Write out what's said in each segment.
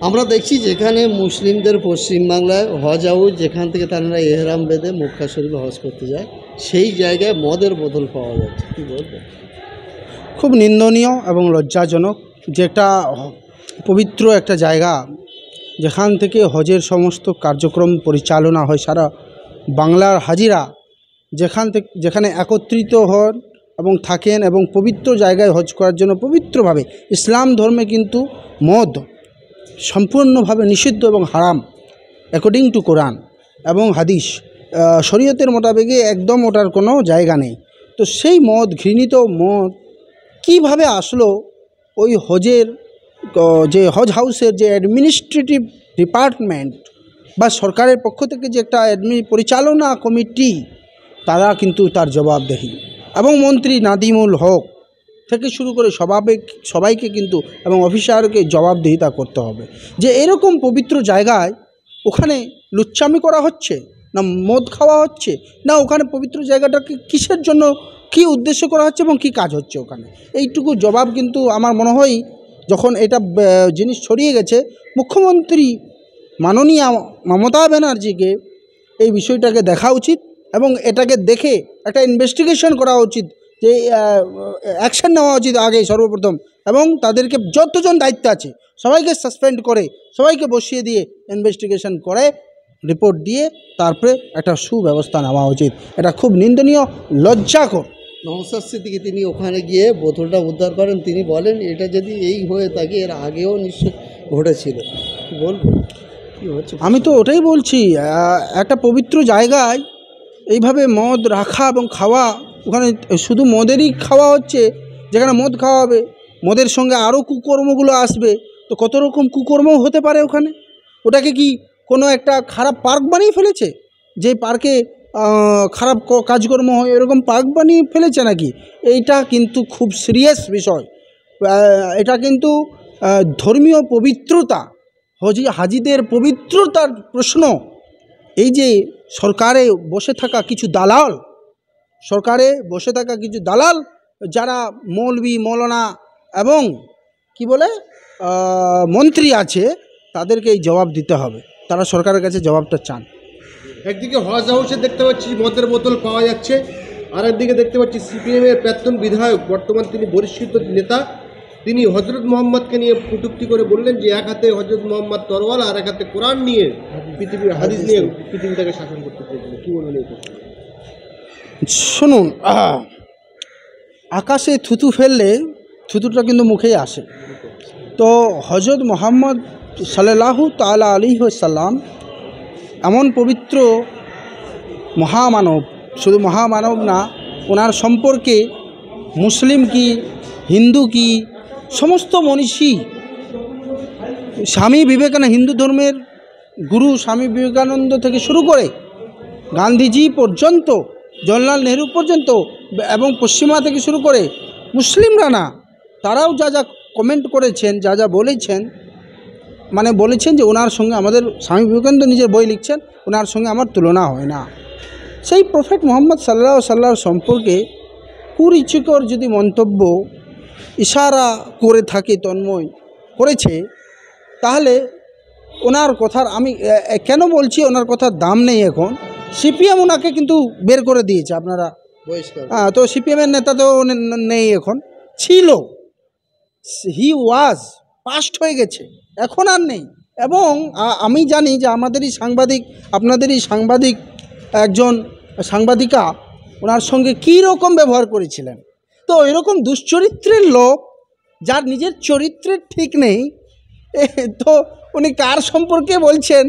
আমরা দেখছি যেখানে মুসলিমদের পশ্চিমবাংলায় হজ হাউস, যেখান থেকে তারা এহরাম বেঁধে মক্কা শরীফে হজ করতে যায়, সেই জায়গায় মদের বোতল পাওয়া যাচ্ছে, কী বলবেন? খুব নিন্দনীয় এবং লজ্জাজনক যে একটা পবিত্র একটা জায়গা যেখান থেকে হজের সমস্ত কার্যক্রম পরিচালনা হয়, সারা বাংলার হাজিরা যেখানে একত্রিত হন এবং থাকেন এবং পবিত্র জায়গায় হজ করার জন্য পবিত্রভাবে, ইসলাম ধর্মে কিন্তু মদ সম্পূর্ণভাবে নিষিদ্ধ এবং হারাম অ্যাকর্ডিং টু কোরআন এবং হাদিস, শরীয়তের মোতাবেকে একদম ওটার কোনো জায়গা নেই। তো সেই মদ, ঘৃণিত মদ কিভাবে আসলো ওই হজের যে হজ হাউসের যে অ্যাডমিনিস্ট্রেটিভ ডিপার্টমেন্ট বা সরকারের পক্ষ থেকে যে একটা পরিচালনা কমিটি, তারা কিন্তু তার জবাবদেহি, এবং মন্ত্রী নাদিমুল হক থেকে শুরু করে সবাইকে কিন্তু এবং অফিসারকে জবাবদিহিতা করতে হবে যে এরকম পবিত্র জায়গায় ওখানে লুচ্চামি করা হচ্ছে না মদ খাওয়া হচ্ছে, না ওখানে পবিত্র জায়গাটাকে কিসের জন্য, কি উদ্দেশ্য করা হচ্ছে এবং কি কাজ হচ্ছে ওখানে। এইটুকু জবাব কিন্তু আমার মনে হয় যখন এটা জিনিস ছড়িয়ে গেছে, মুখ্যমন্ত্রী মাননীয় মমতা ব্যানার্জিকে এই বিষয়টাকে দেখা উচিত এবং এটাকে দেখে একটা ইনভেস্টিগেশন করা উচিত, যে অ্যাকশন নেওয়া উচিত আগে সর্বপ্রথম, এবং তাদেরকে যতজন দায়িত্ব আছে সবাইকে সাসপেন্ড করে সবাইকে বসিয়ে দিয়ে ইনভেস্টিগেশন করে রিপোর্ট দিয়ে তারপরে একটা সুব্যবস্থা নেওয়া উচিত। এটা খুব নিন্দনীয়, লজ্জাকর। নওশাদ সিদ্দিকী তিনি ওখানে গিয়ে বোতলটা উদ্ধার করেন, তিনি বলেন এটা যদি এই হয়ে থাকে এর আগেও নিশ্চয় ঘটেছিল, কী বলবো, কী হচ্ছে? আমি তো ওটাই বলছি, একটা পবিত্র জায়গায় এইভাবে মদ রাখা এবং খাওয়া, ওখানে শুধু মদেরই খাওয়া হচ্ছে, যেখানে মদ খাওয়া হবে মদের সঙ্গে আরও কুকর্মগুলো আসবে, তো কত রকম কুকর্ম হতে পারে ওখানে। ওটাকে কি কোনো একটা খারাপ পার্ক বানিয়ে ফেলেছে, যে পার্কে খারাপ কাজকর্ম হয় এরকম পার্ক বানিয়ে ফেলেছে নাকি? এইটা কিন্তু খুব সিরিয়াস বিষয়। এটা কিন্তু ধর্মীয় পবিত্রতা, হাজিদের পবিত্রতার প্রশ্ন। এই যে সরকারে বসে থাকা কিছু দালাল, যারা মৌলবি মৌলানা এবং কি বলে মন্ত্রী আছে, তাদেরকে এই জবাব দিতে হবে, তারা সরকারের কাছে জবাবটা চান। একদিকে হজ হাউসে দেখতে পাচ্ছি মদের বোতল পাওয়া যাচ্ছে, আর একদিকে দেখতে পাচ্ছি সিপিএমের প্রাক্তন বিধায়ক, বর্তমান তিনি বরিষ্ঠ নেতা, তিনি হজরত মোহাম্মদকে নিয়ে কটূক্তি করে বললেন যে এক হাতে হজরত মোহাম্মদ তরোয়াল আর এক হাতে কোরআন নিয়ে পৃথিবীর হাদিস নিয়ে পৃথিবীটাকে শাসন করতে চেয়েছিলেন। কী বলবেন এই কথা? শুনুন, আকাশে থুতু ফেললে থুতুটা কিন্তু মুখেই আসে। তো হজরত মোহাম্মদ সাল্লাল্লাহু তাআলা আলাইহি ওয়াসাল্লাম এমন পবিত্র মহামানব, শুধু মহামানব না, ওনার সম্পর্কে মুসলিম কি হিন্দু কি সমস্ত মনীষী, স্বামী বিবেকানন্দ, হিন্দু ধর্মের গুরু স্বামী বিবেকানন্দ থেকে শুরু করে গান্ধীজি পর্যন্ত, জওহরলাল নেহরু পর্যন্ত, এবং পশ্চিমা থেকে শুরু করে মুসলিমরা না, তারাও যা যা কমেন্ট করেছেন, যা যা বলেছেন, মানে বলেছেন যে ওনার সঙ্গে আমাদের, স্বামী বিবেকানন্দ নিজের বই লিখছেন, ওনার সঙ্গে আমার তুলনা হয় না। সেই প্রফেট মোহাম্মদ সাল্লাল্লাহু আলাইহি ওয়াসাল্লাম সম্পর্কে কুরুচিকর যদি মন্তব্য ইশারা করে থাকে, তন্ময় করেছে, তাহলে ওনার কথার আমি কেন বলছি ওনার কথার দাম নেই এখন। সিপিএম ওনাকে কিন্তু বের করে দিয়েছে, আপনারা বহিষ্কার। তো সিপিএমের নেতা তো নেই, এখন ছিল, হি ওয়াজ, পাস্ট হয়ে গেছে, এখন আর নেই। এবং আমি জানি যে আমাদেরই সাংবাদিক, আপনাদেরই সাংবাদিক, একজন সাংবাদিকা ওনার সঙ্গে কী রকম ব্যবহার করেছিলেন। তো এরকম দুশ্চরিত্রের লোক, যার নিজের চরিত্রের ঠিক নেই, তো উনি কার সম্পর্কে বলছেন,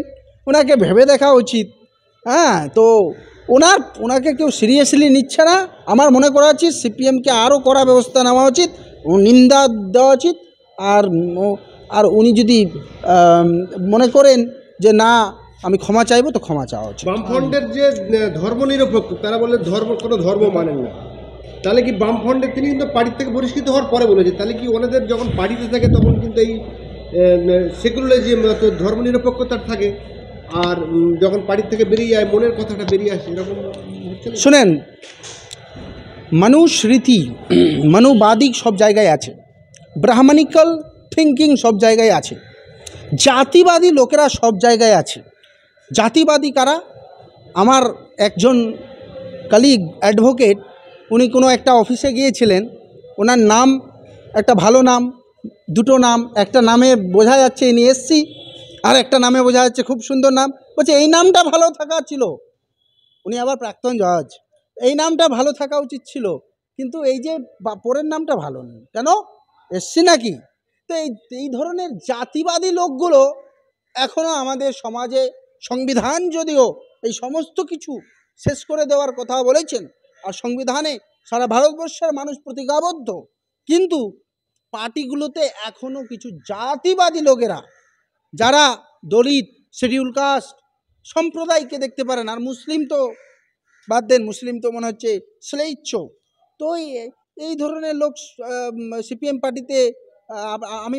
ওনাকে ভেবে দেখা উচিত। হ্যাঁ, তো ওনাকে কেউ সিরিয়াসলি নিচ্ছে না। আমার মনে করা উচিত সিপিএমকে আরও কড়া ব্যবস্থা নেওয়া উচিত, নিন্দা দেওয়া উচিত। আর উনি যদি মনে করেন যে না আমি ক্ষমা চাইবো, তো ক্ষমা চাওয়া উচিত। বামফ্রন্টের যে ধর্মনিরপেক্ষ, তারা বলে কোনো ধর্ম মানেন না, তাহলে কি বামফ্রন্টের, তিনি কিন্তু পার্টি থেকে বহিষ্কৃত হওয়ার পরে বলেছে, তাহলে কি ওনাদের যখন পার্টিতে থাকে তখন কিন্তু এই সেকুলারিজম, ধর্মনিরপেক্ষতার থাকে, আর যখন পার্টি থেকে বেরিয়ে যায় মনের কথাটা বেরিয়ে আসে, এরকম শুনেন, মনুস্মৃতি, মনুবাদিক সব জায়গায় আছে, ব্রাহ্মণিক্যাল থিঙ্কিং সব জায়গায় আছে। জাতিবাদী লোকেরা সব জায়গায় আছে। জাতিবাদী কারা? আমার একজন কালিগ অ্যাডভোকেট, উনি কোনো একটা অফিসে গিয়েছিলেন, ওনার নাম একটা ভালো নাম, দুটো নাম, একটা নামে বোঝা যাচ্ছে ইনি এসসি, আর একটা নামে বোঝা যাচ্ছে খুব সুন্দর নাম। বলছে এই নামটা ভালো থাকা ছিল, উনি আবার প্রাক্তন জজ, এই নামটা ভালো থাকা উচিত ছিল, কিন্তু এই যে পরের নামটা ভালো নেই, কেন? এসসি নাকি? তো এই ধরনের জাতিবাদী লোকগুলো এখনও আমাদের সমাজে, সংবিধান যদিও এই সমস্ত কিছু শেষ করে দেওয়ার কথা বলেছেন, আর সংবিধানে সারা ভারতবর্ষের মানুষ প্রতিজ্ঞাবদ্ধ, কিন্তু পার্টিগুলোতে এখনও কিছু জাতিবাদী লোকেরা, যারা দলিত, শিডিউল কাস্ট সম্প্রদায়কে দেখতে পারেন, আর মুসলিম তো বাদ দেন, মুসলিম তো মনে হচ্ছে শ্লেচ্ছ। তো এই ধরনের লোক সিপিএম পার্টিতে, আমি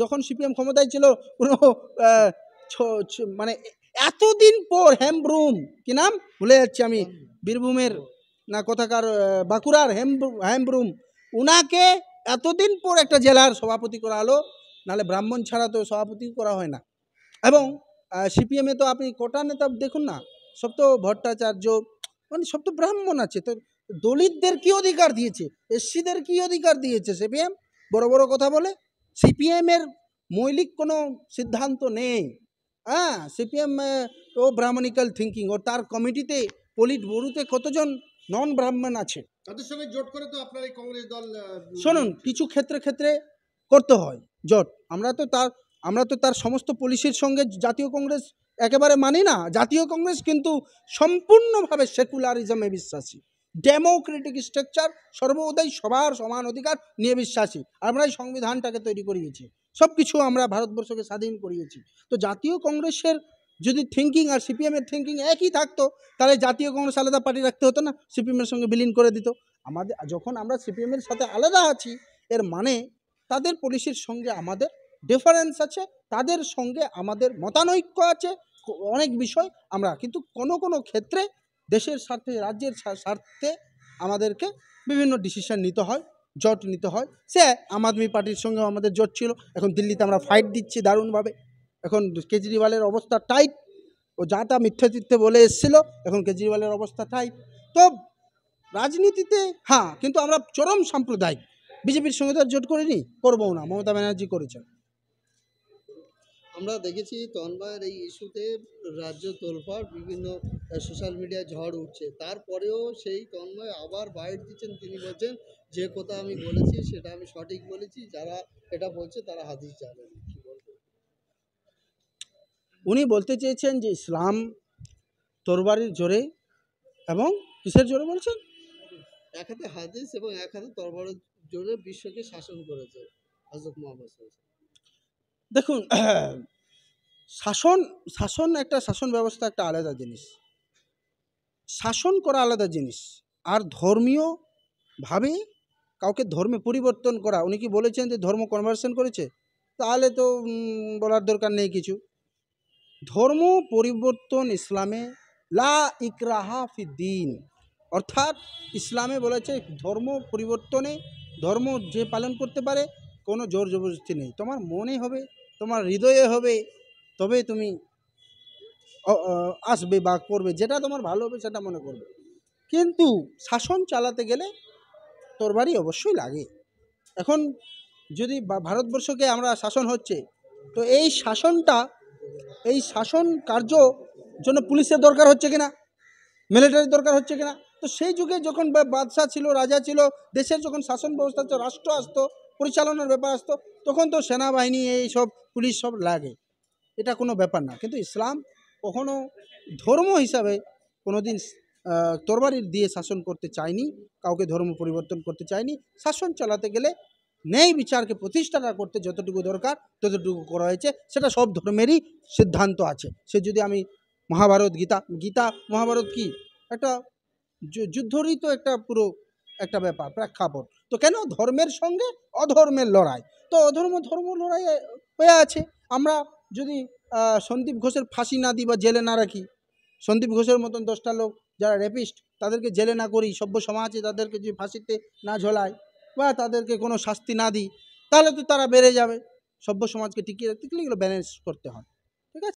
যখন সিপিএম ক্ষমতায় ছিল কোনো মানে এতদিন পর হেমব্রুম, কি নাম ভুলে যাচ্ছি আমি, বীরভূমের না কোথাকার, বাঁকুড়ার হেমব্রুম, উনাকে এতদিন পর একটা জেলার সভাপতি করা হলো, নাহলে ব্রাহ্মণ ছাড়া তো সভাপতি করা হয় না। এবং সিপিএমে তো আপনি কোটা নেতা দেখুন না, সব তো ভট্টাচার্য, মানে সব তো ব্রাহ্মণ আছে। তো দলিতদের কি অধিকার দিয়েছে, এসসিদের কি অধিকার দিয়েছে সিপিএম? বড় বড় কথা বলে। সিপিএমের মৌলিক কোনো সিদ্ধান্ত নেই। হ্যাঁ, সিপিএম ও ব্রাহ্মণিক্যাল থিঙ্কিং, ও তার কমিটিতে পলিট ব্যুরোতে কতজন নন ব্রাহ্মণ আছে। তাদের সঙ্গে জোট করে তো আপনার এই কংগ্রেস দল শুনুন, কিছু ক্ষেত্রে করতে হয় জোট। আমরা তো তার সমস্ত পলিসির সঙ্গে জাতীয় কংগ্রেস একেবারে মানি না। জাতীয় কংগ্রেস কিন্তু সম্পূর্ণভাবে সেকুলারিজমে বিশ্বাসী, ডেমোক্রেটিক স্ট্রাকচার, সর্বদাই সবার সমান অধিকার নিয়ে বিশ্বাসী। আমরা এই সংবিধানটাকে তৈরি করিয়েছি, সব কিছু আমরা ভারতবর্ষকে স্বাধীন করিয়েছি। তো জাতীয় কংগ্রেসের যদি থিঙ্কিং আর সিপিএমের থিঙ্কিং একই থাকতো, তাহলে জাতীয় কংগ্রেস আলাদা পার্টি রাখতে হতো না, সিপিএমের সঙ্গে বিলীন করে দিত। যখন আমরা সিপিএমের সাথে আলাদা আছি, এর মানে তাদের পলিসির সঙ্গে আমাদের ডিফারেন্স আছে, তাদের সঙ্গে আমাদের মতানৈক্য আছে অনেক বিষয়। আমরা কিন্তু কোনো ক্ষেত্রে দেশের স্বার্থে, রাজ্যের স্বার্থে আমাদেরকে বিভিন্ন ডিসিশন নিতে হয়, জোট নিতে হয়। সে আম আদমি পার্টির সঙ্গেও আমাদের জোট ছিল, এখন দিল্লিতে আমরা ফাইট দিচ্ছি দারুণভাবে। এখন কেজরিওয়ালের অবস্থা টাইট, ও যা তা মিথ্যে বলে এসেছিল, এখন কেজরিওয়ালের অবস্থা টাইট। তো রাজনীতিতে হ্যাঁ, কিন্তু আমরা চরম সাম্প্রদায়িক। বিজেপির সঙ্গে তো জোট করিনি, করবো না, মমতা ব্যানার্জি করেছেন। আমরা দেখেছি তন্ময়ের এই ইস্যুতে রাজ্য তোলপাড়, বিভিন্ন সোশ্যাল মিডিয়ায় ঝড় উঠছে, তারপরেও সেই তন্ময় আবার বাইট দিচ্ছেন। তিনি বলছেন যে কথা আমি বলেছি সেটা আমি সঠিক বলেছি, যারা এটা বলছে তারা হাদিস জানেন। কি বলবেন? উনি বলতে চেয়েছেন যে ইসলাম তরবারির জোরে, এবং কিসের জোরে বলছেন? এক হাতে হাদিস এবং এক হাতে তরবারের জোরে বিশ্বকে শাসন করেছে হযরত মুহাম্মদ সাল্লাল্লাহু আলাইহি ওয়াসাল্লাম। দেখুন, শাসন একটা শাসন ব্যবস্থা একটা আলাদা জিনিস, শাসন করা আলাদা জিনিস, আর ধর্মীয়ভাবে কাউকে ধর্মে পরিবর্তন করা। উনি কি বলেছেন যে ধর্ম কনভার্সন করেছে? তাহলে তো বলার দরকার নেই কিছু। ধর্ম পরিবর্তন ইসলামে লা ইকরাহা ফিদ্দিন, অর্থাৎ ইসলামে বলেছে ধর্ম পরিবর্তনে, ধর্ম যে পালন করতে পারে, কোনো জোর জবরদস্তি নেই। তোমার মনে হবে, তোমার হৃদয়ে হবে, তবে তুমি আসবে বা করবে, যেটা তোমার ভালো হবে সেটা মনে করবে। কিন্তু শাসন চালাতে গেলে তরবারি অবশ্যই লাগে। এখন যদি ভারতবর্ষকে আমরা শাসন হচ্ছে, তো এই শাসন কার্য জন্য পুলিশের দরকার হচ্ছে কিনা, মিলিটারির দরকার হচ্ছে কিনা? তো সেই যুগে যখন বাদশাহ ছিল, রাজা ছিল, দেশের যখন শাসন ব্যবস্থা ছিল, রাষ্ট্র আসতো, পরিচালনার ব্যাপার আসতো, তখন তো সেনাবাহিনী এই সব পুলিশ সব লাগে, এটা কোনো ব্যাপার না। কিন্তু ইসলাম কখনো ধর্ম হিসাবে কোনোদিন তরবারি দিয়ে শাসন করতে চায়নি, কাউকে ধর্ম পরিবর্তন করতে চায়নি। শাসন চালাতে গেলে ন্যায় বিচারকে প্রতিষ্ঠা করতে যতটুকু দরকার ততটুকু করা হয়েছে, সেটা সব ধর্মেরই সিদ্ধান্ত আছে। সে যদি আমি মহাভারত, গীতা মহাভারত কি একটা যুদ্ধরই তো একটা পুরো একটা ব্যাপার, প্রেক্ষাপট। তো কেন ধর্মের সঙ্গে অধর্মের লড়াই? তো ধর্ম লড়াই হয়ে আছে। আমরা যদি সন্দীপ ঘোষের ফাঁসি না দিই বা জেলে না রাখি, সন্দীপ ঘোষের মতন 10টা লোক যারা রেপিস্ট, তাদেরকে জেলে না করি, সভ্য সমাজে তাদেরকে যদি ফাঁসিতে না ঝোলাই বা তাদেরকে কোনো শাস্তি না দিই, তাহলে তো তারা বেড়ে যাবে। সভ্য সমাজকে টিকিয়ে রাখতে গেলে এগুলো ব্যালেন্স করতে হয়। ঠিক আছে।